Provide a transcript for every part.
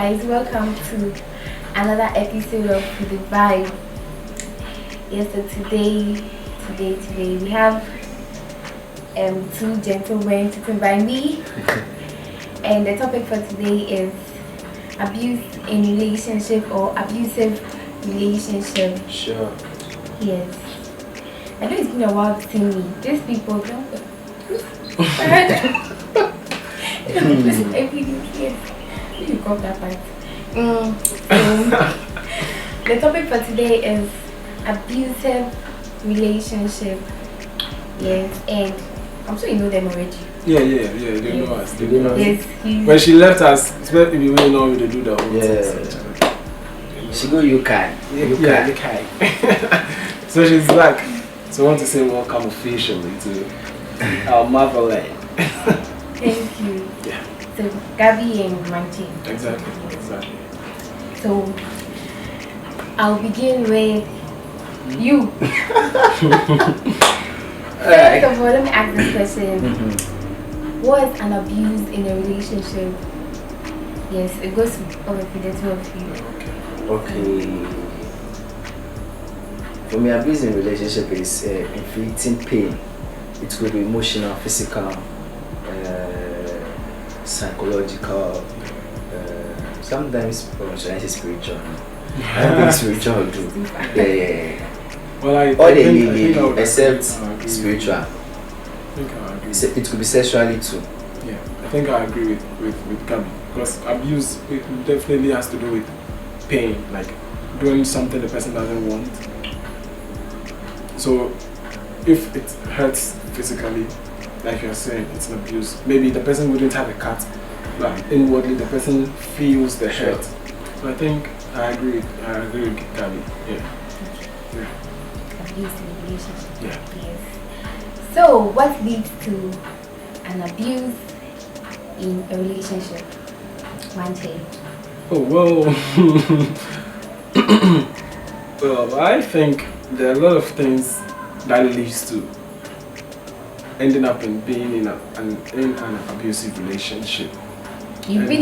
guys, welcome to another episode of The Vibe. Yes, so today we have two gentlemen sitting by me, and the topic for today is abuse in relationship or abusive relationship. Sure. Yes. I know it's been a while seeing me. These people don't. You got that part. The topic for today is abusive relationship. Yes, and I'm sure you know them already. Yeah, they know us. They know us. Yes, when she left us, especially if you really know how to do the whole thing. She go, you can. You can. So she's back. So I want to say welcome officially to our motherland. Thank you. Yeah. So Gabby and Manchi. Exactly. So I'll begin with you. First of all, let me ask this question. What is an abuse in a relationship? Yes, it goes over to the two of you. Okay. For me, abuse in relationship is inflicting pain. It could be emotional, physical, psychological, sometimes should I say spiritual? I think spiritual too. Yeah. Well, I think except spiritual. I think I agree. It could be sexually too. Yeah, I think I agree with Gabby, because abuse it definitely has to do with pain, like doing something the person doesn't want. So if it hurts physically, like you're saying, it's an abuse. Maybe the person wouldn't have a cut, but inwardly the person feels the hurt. So I think I agree with Gabby. Yeah. Abuse in a relationship. Yeah. Yes. So what leads to an abuse in a relationship? Manchi. Oh well. Well, I think there are a lot of things that leads to ending up in being in an abusive relationship. You've been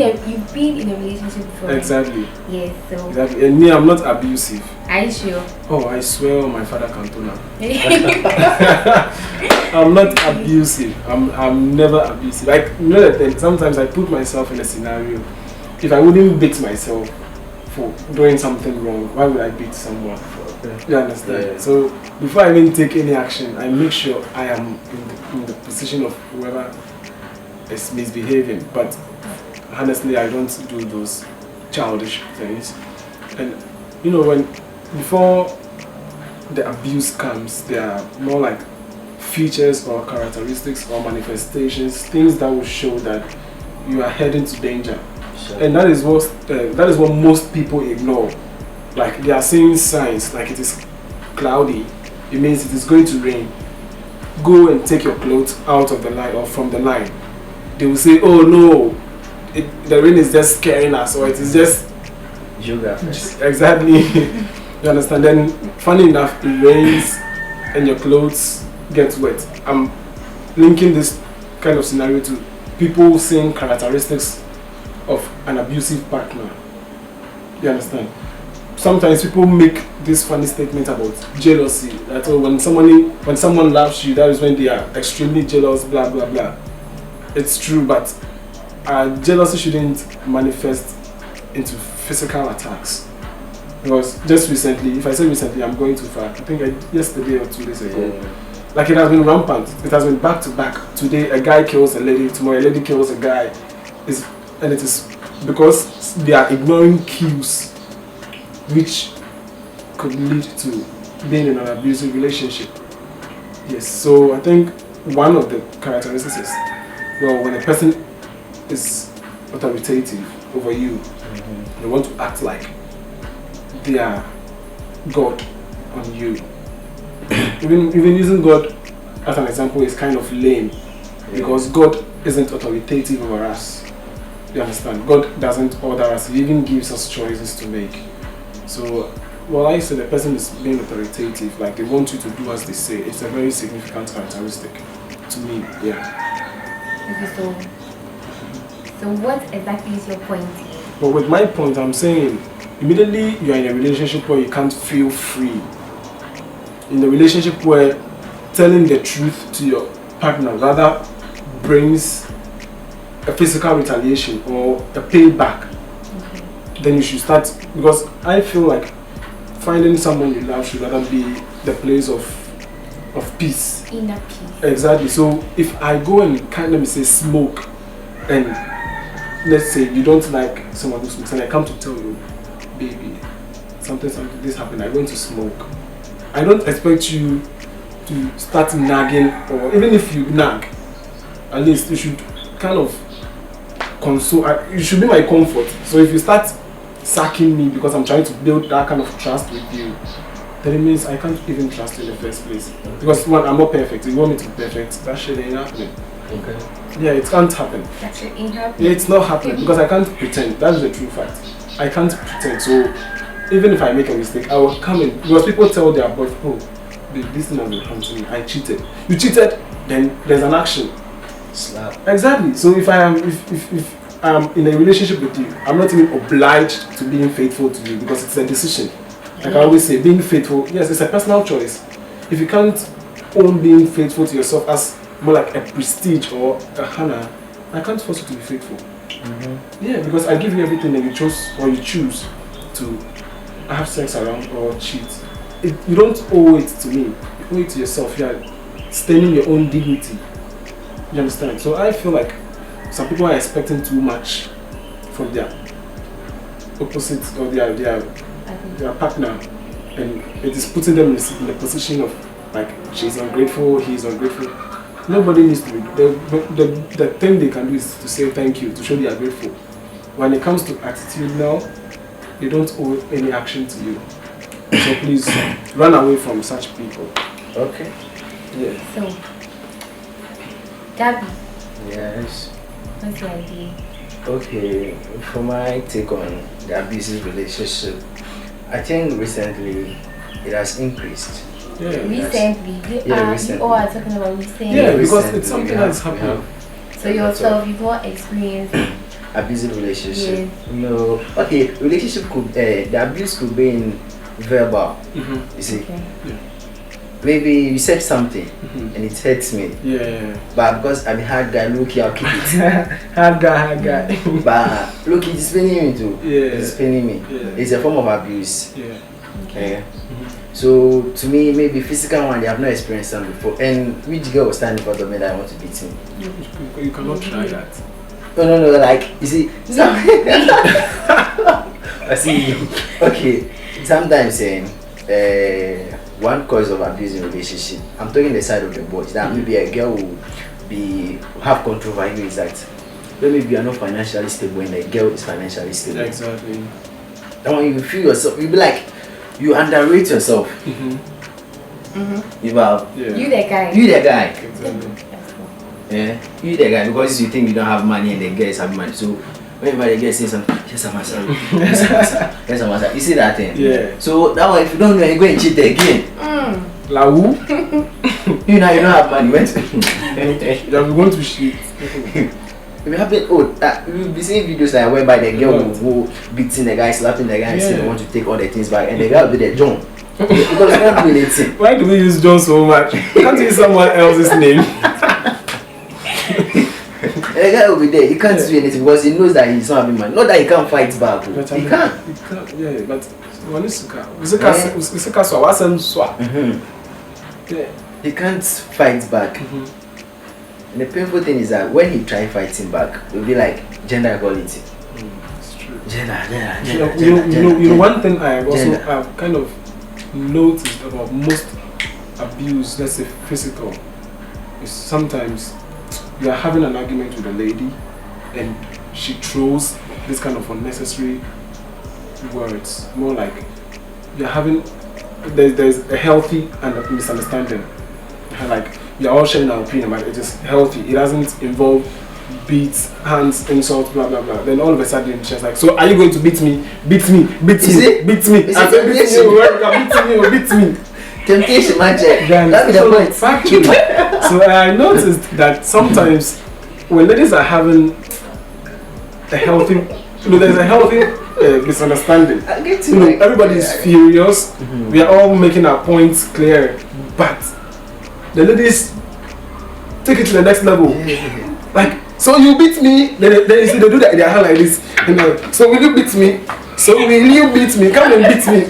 in a relationship before. Exactly. Yes. So. Exactly. And me, I'm not abusive. Are you sure? Oh, I swear on my father Cantona. I'm not abusive. I'm never abusive. Like, you know that thing, sometimes I put myself in a scenario. If I wouldn't beat myself for doing something wrong, why would I beat someone? You understand? Yeah. So before I even take any action, I make sure I am in the position of whoever is misbehaving. But honestly, I don't do those childish things. And you know, before the abuse comes, there are more like features or characteristics or manifestations, things that will show that you are heading to danger. Sure. And that is what most people ignore. Like, they are seeing signs, like it is cloudy, it means it is going to rain. Go and take your clothes out of the line or from the line. They will say, oh no, the rain is just scaring us, or it is just Geography. exactly. You understand? Then funny enough, it rains and your clothes get wet. I'm linking this kind of scenario to people seeing characteristics of an abusive partner. You understand? Sometimes people make this funny statement about jealousy, that when someone loves you, that is when they are extremely jealous, blah blah blah. It's true, but jealousy shouldn't manifest into physical attacks. Because just recently, if I say recently, I'm going too far. I think yesterday or 2 days ago, like, it has been rampant. It has been back to back. Today a guy kills a lady, tomorrow a lady kills a guy. And it is because they are ignoring cues which could lead to being in an abusive relationship. Yes, so I think one of the characteristics is, well, when a person is authoritative over you, they want to act like they are God on you. Even using God as an example is kind of lame, because God isn't authoritative over us. You understand? God doesn't order us, He even gives us choices to make. So, well, I say the person is being authoritative, like they want you to do as they say. It's a very significant characteristic to me, yeah. Okay, so what exactly is your point here? But with my point, I'm saying immediately you are in a relationship where you can't feel free. In a relationship where telling the truth to your partner rather brings a physical retaliation or a payback, then you should start. Because I feel like finding someone you love should rather be the place of peace. Inner peace. Exactly. So if I go and let me say smoke, and let's say you don't like someone who smokes, and I come to tell you, baby, something, this happened, I went to smoke. I don't expect you to start nagging, or even if you nag, at least you should kind of console. You should be my comfort. So if you start sacking me because I'm trying to build that kind of trust with you, then it means I can't even trust you in the first place. Because one, I'm not perfect. You want me to be perfect? That shit ain't happening. Okay. Yeah, it can't happen. That shit ain't happening. Yeah, it's not happening because I can't pretend. That's the true fact. I can't pretend. So even if I make a mistake, I will come in. Because people tell their boyfriend, oh, babe, this thing has been happening to me. I cheated. You cheated, then there's an action. Slap. Exactly. So if if I'm in a relationship with you, I'm not even obliged to being faithful to you because it's a decision. Like I always say, being faithful, yes, it's a personal choice. If you can't own being faithful to yourself as more like a prestige or a honor, I can't force you to be faithful. Yeah, because I give you everything and you choose to have sex around or cheat. You don't owe it to me. You owe it to yourself. You are staining your own dignity. You understand? So I feel like some people are expecting too much from their opposite or their partner, and it is putting them in the position of like she's ungrateful, he's ungrateful. Nobody needs to be. The thing they can do is to say thank you, to show they are grateful. When it comes to attitude now, they don't owe any action to you. So please run away from such people. Okay. Yeah. So, Gabby, Yes. what's the idea? Okay, for my take on the abusive relationship, I think recently it has increased. Yeah. Recently, recently. you all are talking about recently. Yeah, because Recently, it's something we have- that's happening. So yourself, you've not experienced. Abusive relationship. No. Okay, relationship could the abuse could be in verbal. You see, Okay. maybe you said something Mhm. and it hurts me, Yeah. but because I'm a hard guy, look, I'll keep it. Hard guy. But look, it's paining me too. Yeah. It's paining me. Yeah. It's a form of abuse. Yeah. Yeah. So to me, maybe physical one, they have not experienced them before. And which girl was standing in front of me that I want to beat me? You cannot try that. No, like, you see, I see. Okay, sometimes one cause of abuse in relationship, I'm talking the side of the boys, that maybe a girl will have control over you, is that maybe you are not financially stable and the girl is financially stable. Exactly. And when you feel yourself, you be like, you underrate yourself. You are, Yeah. You the guy. you the guy. Exactly. Yeah, you the guy because you think you don't have money and the girl is having money. So whenever the girl says something, yes, I'm sorry. Yes, I'm sorry. You see that thing? Yeah. So that one, if you don't know, you go and cheat again. La who? You know, you don't have money. When You are going to shit. we have been we be seeing videos like whereby the girl will go beating the guy, slapping the guy, and say they want to take all the things back, and the guy will be there, John. Because they can't do anything. Why do we use John so much? Can't use someone else's name. And the guy will be there. He can't do anything because he knows that he's not having money. Not that he can't fight back. But He can't. Yeah, but when it's yeah. He can't fight back. And the painful thing is that when he try fighting back, it will be like gender equality. It's true. Gender. You know, one thing I also Gender. have kind of noticed about most abuse, let's say physical, is sometimes you are having an argument with a lady and she throws this kind of unnecessary words, more like you're having there's a healthy and a misunderstanding, like you're all sharing our opinion, but it is healthy. It doesn't involve beats, hands, insults, blah blah blah. Then all of a sudden she's like, so are you going to beat me? Beat me, beat Is me, it? beat me. Is I it said, beat temptation? me, or beat me. Temptation, man. Then, That's the so point. factually. So I noticed that sometimes when ladies are having a healthy there's a healthy misunderstanding. I get to Everybody is furious. We are all making our points clear, but the ladies take it to the next level. Like, so you beat me. They see they do that in their hand like this. So will you beat me? So will you beat me? Come and beat me.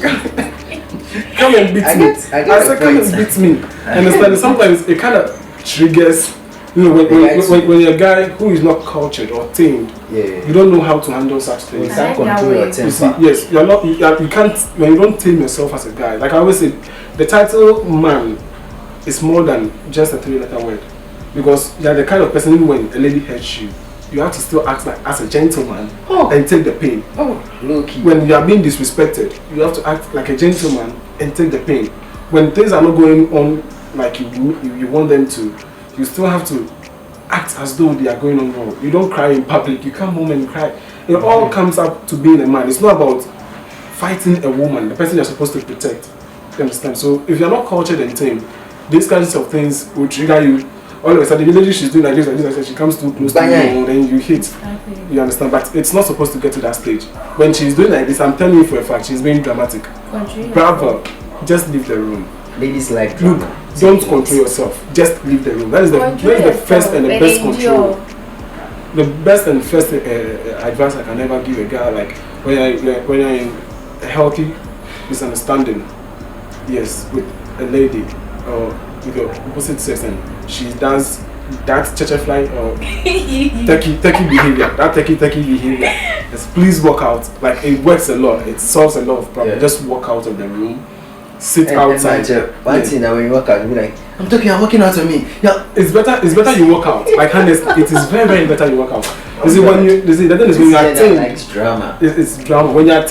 Come and beat me. I said, come and beat me. Understand? Sometimes it kind of triggers. When you're a guy who is not cultured or tamed, you don't know how to handle such things. You can't control your temper. Yes, you can't. When you don't tame yourself as a guy, like I always say, the title man is more than just a 3-letter word, because you're the kind of person who, when a lady hurts you, you have to still act like as a gentleman and take the pain. Low key. When you are being disrespected, you have to act like a gentleman and take the pain. When things are not going on like you want them to, you still have to act as though they are going on wrong. You don't cry in public. You come home and cry. It all comes up to being a man. It's not about fighting a woman, the person you're supposed to protect. You understand? So if you're not cultured and tamed, these kinds of things will trigger you. All of a sudden, the lady she's doing like this, she comes too close to you, and then you hit. You understand? But it's not supposed to get to that stage. When she's doing like this, I'm telling you for a fact, she's being dramatic. Bravo. Just leave the room. Ladies like drama. Don't control yourself. Just leave the room. That is the first and the best control. The best and first advice I can ever give a guy, like when you're in a healthy misunderstanding, yes, with a lady or with your opposite sex, and she does that fly or techie behavior, that techie behavior, just please walk out. Like, it works a lot. It solves a lot of problems. Just walk out of the room. Sit outside. One thing that when you walk out, you'll be like, I'm walking out of me. Yeah, it's better you walk out. Like, honestly, it is very, very better you walk out. You see, the thing is, when you are tamed, it's drama. It's drama. When you are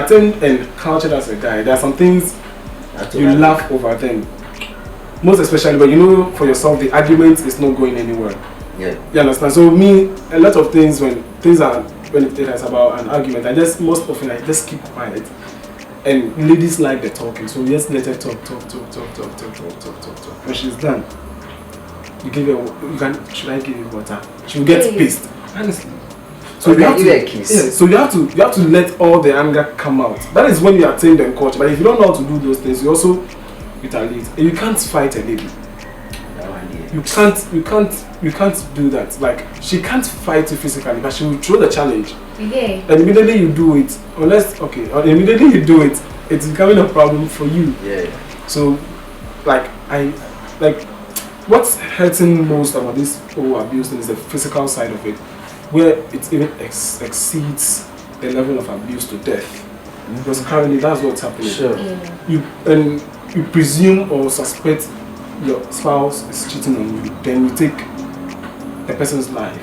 tamed, and cultured as a guy, there are some things you laugh over them. Most especially, but you know for yourself, the argument is not going anywhere. Yeah. You understand? So me, a lot of things when it is about an argument, most often I just keep quiet. And ladies like the talking, so just let her talk. When she's done, should I give you water? She'll get pissed. Honestly. So you have to give her a kiss. Yeah, so you have to let all the anger come out. That is when you are tamed and cultured. But if you don't know how to do those things, you also retaliate. And you can't fight a lady. You can't do that. Like, she can't fight you physically, but she will throw the challenge. Yeah. And immediately you do it, immediately you do it, it's becoming a problem for you. Yeah. So, what's hurting most about this whole abuse thing is the physical side of it, where it even exceeds the level of abuse to death. Because currently that's what's happening. Sure. Yeah. You presume or suspect your spouse is cheating on you, then you take a person's life.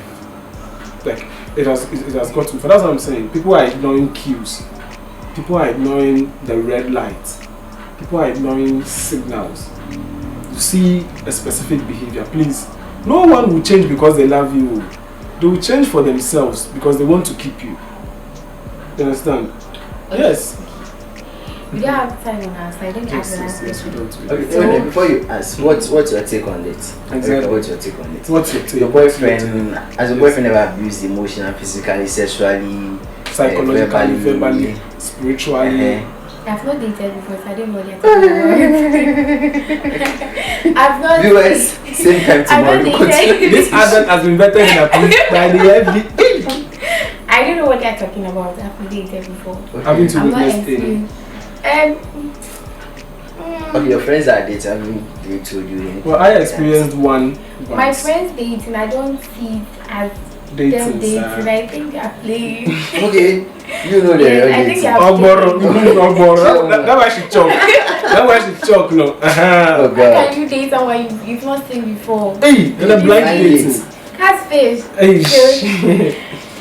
Like, it has got to. For that's what I'm saying. People are ignoring cues. People are ignoring the red light. People are ignoring signals. You see a specific behavior, please. No one will change because they love you. They will change for themselves because they want to keep you. You understand? Yes. We don't have time on us. I think yes, we don't. Okay, so before you ask, what's your take on it? Exactly. What's your take on it? What's your take? Your boyfriend, has your boyfriend ever abused emotionally, physically, sexually, psychologically, verbally, spiritually? I've not dated before, so I didn't know what you're talking about. I've not. Viewers, same time tomorrow. This advert has been vetted and approved by the FDA. I don't know what they're talking about. I've not dated before. Okay. Having to witness things. Okay, your friends are dating. They told you anything? Well, I experienced one. My friends dating, I don't see it as dating. I think they're playing. Okay, you know they're I think dating. That's why she choked. That's why she choked, no. Oh God. How can you date someone you've not seen before? Hey, and a blind dating. Catfish. Hey,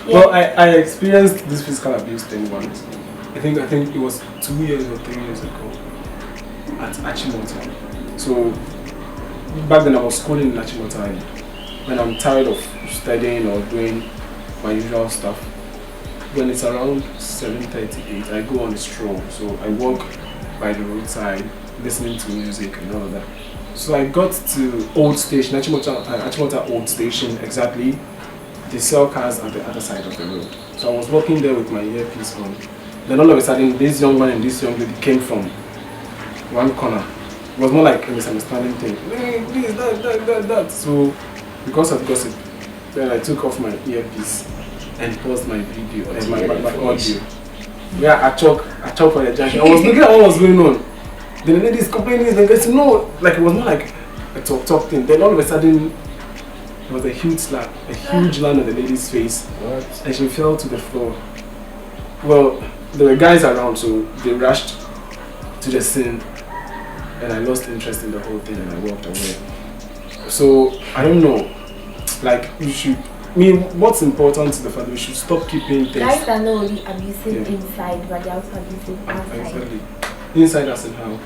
well, I experienced this physical abuse thing once. I think it was 2 years or 3 years ago at Achimota. So back then I was schooling in Achimota, and when I'm tired of studying or doing my usual stuff, when it's around 7:38, I go on a stroll. So I walk by the roadside, listening to music and all of that. So I got to Old Station, Achimota Old Station exactly. They sell cars at the other side of the road. So I was walking there with my earpiece on. Then all of a sudden, this young man and this young lady came from one corner. It was more like a misunderstanding thing. Hey, please, that. So, because of gossip, then I took off my earpiece and paused my video and my audio. Yeah, I choke for the junction. I was looking at what was going on. Then the lady is complaining, and guys, no, like it was more like a talk thing. Then all of a sudden, there was a huge slap, a huge land on the lady's face. What? And she fell to the floor. Well, there were guys around, so they rushed to the scene, and I lost interest in the whole thing, and I walked away. So I don't know, like you should. I mean, what's important is the fact that we should stop keeping things. Guys are not only abusive inside, but they're also abusive outside. Exactly. Inside as in how?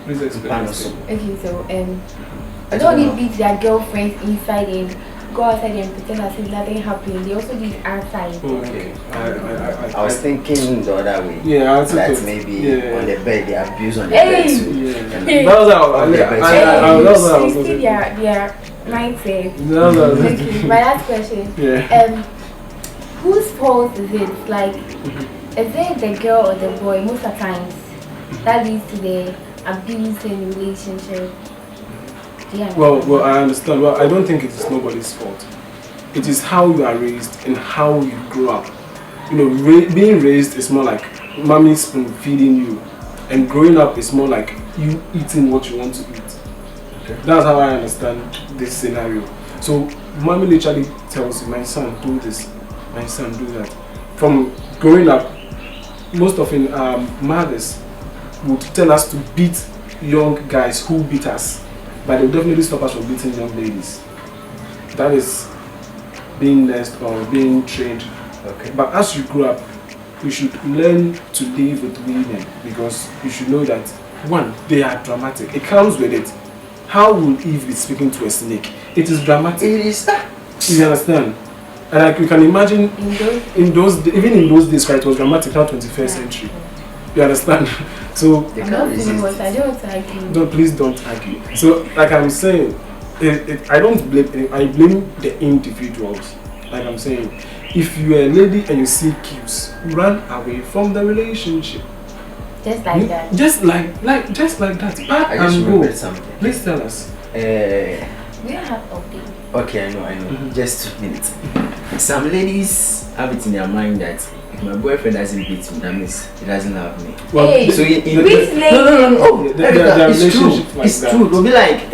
Please explain. Okay, so they don't only beat their girlfriends inside and go outside and pretend as if nothing happened. They also do it outside. Oh, okay. I was thinking the other way. Yeah, that maybe on the bed they abuse on the bed too. Yeah. That was how I was thinking. Yeah. Mindset. Okay, my last question. Yeah. Whose fault is it? Like, is it the girl or the boy? Most of the times, that leads to the abuse in relationship. Yeah. Well, I understand. Well, I don't think it is nobody's fault. It is how you are raised and how you grow up. You know, being raised is more like mommy spoon feeding you, and growing up is more like you eating what you want to eat. Okay. That's how I understand this scenario. So mommy literally tells you, my son, do this, my son, do that. From growing up, most often mothers would tell us to beat young guys who beat us, but they'll definitely stop us from beating young ladies. That is being nursed or being trained. Okay. But as you grow up, you should learn to live with women, because you should know that, one, they are dramatic. It comes with it. How will Eve be speaking to a snake? It is dramatic. It is. You understand? And like you can imagine, even in those days, right, it was dramatic. Now 21st century. You understand? So I don't argue. No, please don't argue. So like I'm saying, I don't blame. I blame the individuals. Like I'm saying, if you are a lady and you see cues, run away from the relationship. Just like that. Just like that. I just remembered something. Please tell us. We don't have update. Okay, I know. Just 2 minutes. Some ladies have it in their mind that if my boyfriend doesn't beat me, that means he doesn't love me. Well, hey, so no. It's true. It's true. They'll be like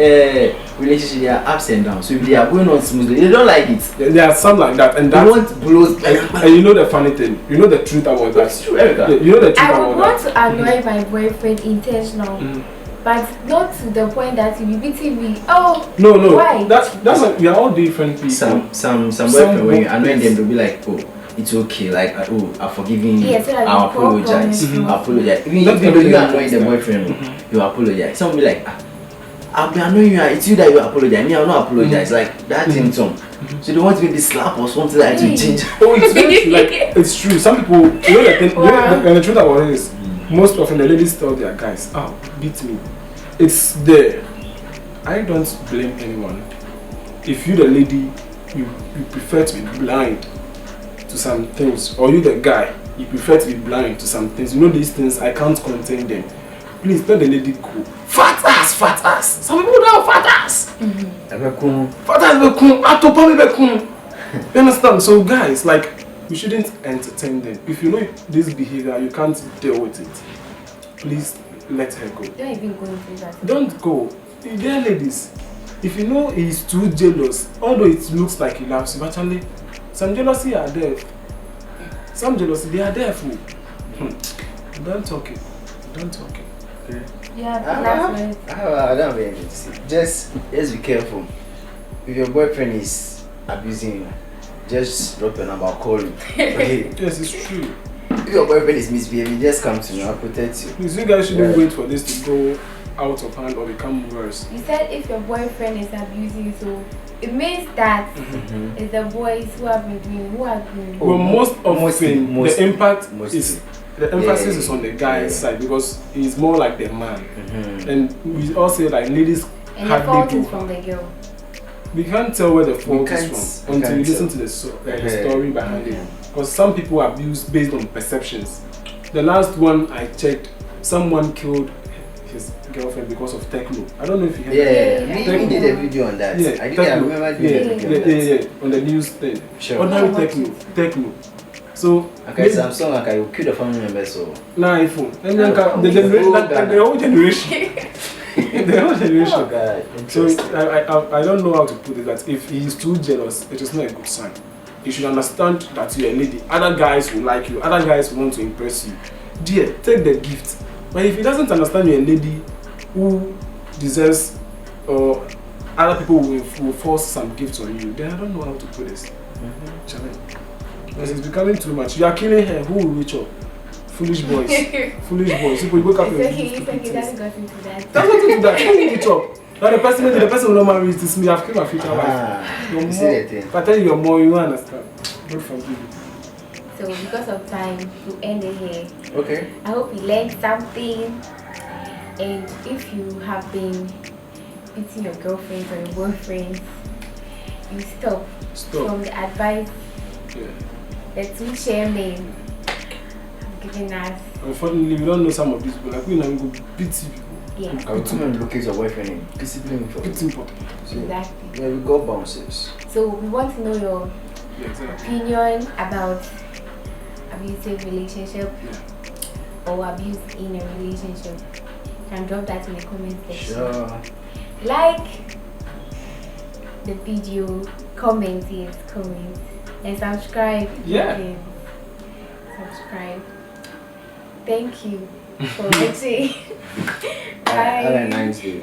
relationship, they are ups and downs. So if they are going on smoothly, they don't like it. There are some like that, and they want blows. And you know the funny thing, you know the truth about that. It's true, Erica. You know the truth I about would want to annoy my boyfriend intentional. But not to the point that he'll be beating me. Oh, no. Why? That's like we are all different people. Some boyfriend, when you annoy them, they'll be like, oh, it's okay. Like, oh, I'm forgiving you. Yeah, so I apologize. I apologize. Even though you annoy the boyfriend, you apologize. Some will be like, I'll be annoying you. It's you that you apologize. Me, I'll not apologize. Like that thing, Tom. So they want to be this slap or something like to change. Oh, it's very like it's true. Some people, you know the thing. And the truth about it is, most often the ladies tell their guys, "Oh, beat me." It's there. I don't blame anyone. If you the lady, you prefer to be blind to some things, or you the guy, you prefer to be blind to some things. You know these things, I can't contain them. Please let the lady go. Fat ass. Some people don't have fat ass. Fat ass. You understand? So guys, like, you shouldn't entertain them. If you know this behavior, you can't deal with it. Please let her go. Don't even go into that. Don't go. Dear ladies, if you know he's too jealous, although it looks like he loves you, actually, some jealousy are there. Some jealousy, they are there for. Don't talk it. Okay? Yeah, I don't have anything to say. Just be careful. If your boyfriend is abusing you, just drop your number, call me. Okay? Yes, it's true. If your boyfriend is misbehaving, just come to me, I'll protect you. Please, you guys shouldn't wait for this to go out of hand or become worse. You said if your boyfriend is abusing you, so it means that it's the boys who have been doing, who are doing. Well, most the impact is, the emphasis is on the guy's side, because he's more like the man. And we all say like ladies and the fault is from the girl. We can't tell where the fault is from until you listen to the story behind it. Because some people abuse based on perceptions. The last one I checked, someone killed his girlfriend because of techno. I don't know if you heard that. We did a video on that. Yeah, I remember doing a video on that. On the news thing. Sure. Ordinary techno. So okay, Samsung like I will kill the family members so. Nah, iPhone. And then the whole generation. The whole generation. Oh, God. So I don't know how to put it, that if he is too jealous, it is not a good sign. You should understand that you're a lady. Other guys will like you. Other guys will want to impress you. Dear, take the gift. But if he doesn't understand you're a lady who deserves, or other people will force some gifts on you, then I don't know how to put this. Challenge. Because it's becoming too much. You are killing her. Who will reach up? Foolish boys. Foolish boys. People wake up and that's got into that. That's what into that. Who will reach up? Now the person will not marry is me. I've killed my future wife. If I tell you you're more, you won't understand. Don't forgive you. So because of time, we'll end it here. Okay. I hope you learned something. And if you have been beating your girlfriend or your boyfriend, you stop. From the advice the two chairmen have given us. Unfortunately, we don't know some of these people. Like we now go beat people. Yeah. I will come and locate your boyfriend and discipline for it's important. Exactly. Yeah, we got bounces. So we want to know your opinion about abusive relationship or abuse in a relationship. You can drop that in the comment section. Sure. Like the video, comment, and subscribe. Yeah. Subscribe. Thank you for watching. Bye. Have a nice day.